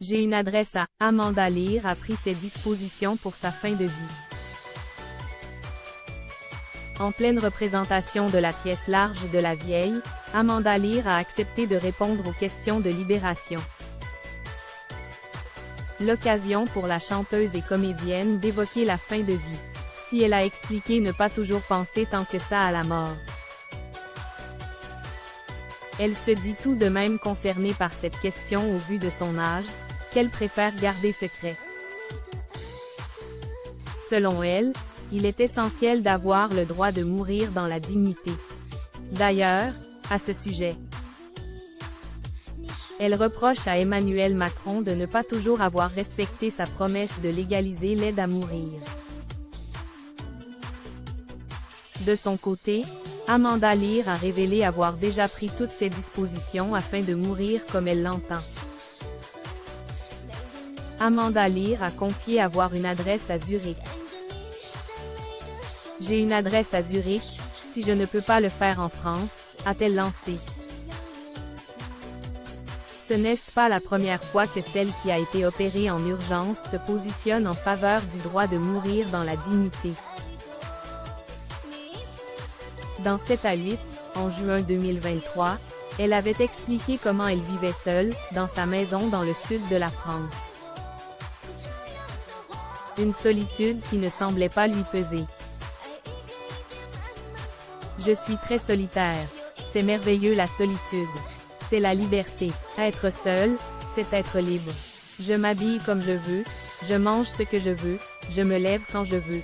J'ai une adresse à. Amanda Lear a pris ses dispositions pour sa fin de vie. En pleine représentation de la pièce large de la vieille, Amanda Lear a accepté de répondre aux questions de Libération. L'occasion pour la chanteuse et comédienne d'évoquer la fin de vie. Si elle a expliqué ne pas toujours penser tant que ça à la mort. Elle se dit tout de même concernée par cette question au vu de son âge, qu'elle préfère garder secret. Selon elle, il est essentiel d'avoir le droit de mourir dans la dignité. D'ailleurs, à ce sujet, elle reproche à Emmanuel Macron de ne pas toujours avoir respecté sa promesse de légaliser l'aide à mourir. De son côté, Amanda Lear a révélé avoir déjà pris toutes ses dispositions afin de mourir comme elle l'entend. Amanda Lear a confié avoir une adresse à Zurich. J'ai une adresse à Zurich, si je ne peux pas le faire en France, a-t-elle lancé. Ce n'est pas la première fois que celle qui a été opérée en urgence se positionne en faveur du droit de mourir dans la dignité. Dans 7 à 8, en juin 2023, elle avait expliqué comment elle vivait seule, dans sa maison dans le sud de la France. Une solitude qui ne semblait pas lui peser. Je suis très solitaire. C'est merveilleux la solitude. C'est la liberté. Être seul, c'est être libre. Je m'habille comme je veux, je mange ce que je veux, je me lève quand je veux.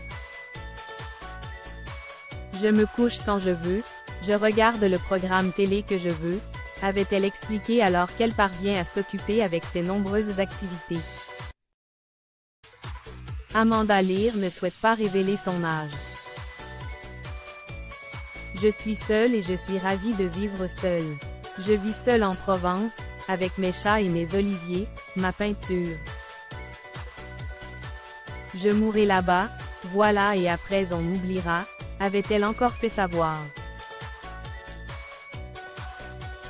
Je me couche quand je veux, je regarde le programme télé que je veux, avait-elle expliqué alors qu'elle parvient à s'occuper avec ses nombreuses activités. Amanda Lear ne souhaite pas révéler son âge. Je suis seule et je suis ravie de vivre seule. Je vis seule en Provence, avec mes chats et mes oliviers, ma peinture. Je mourrai là-bas, voilà et après on m'oubliera, avait-elle encore fait savoir.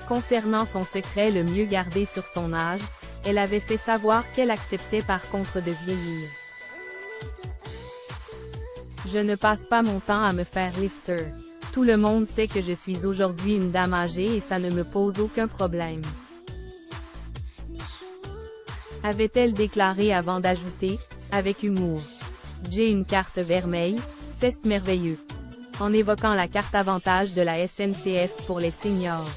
Concernant son secret le mieux gardé sur son âge, elle avait fait savoir qu'elle acceptait par contre de vieillir. Je ne passe pas mon temps à me faire lifter. Tout le monde sait que je suis aujourd'hui une dame âgée et ça ne me pose aucun problème. Avait-elle déclaré avant d'ajouter, avec humour. J'ai une carte vermeille, c'est merveilleux. En évoquant la carte avantage de la SNCF pour les seniors.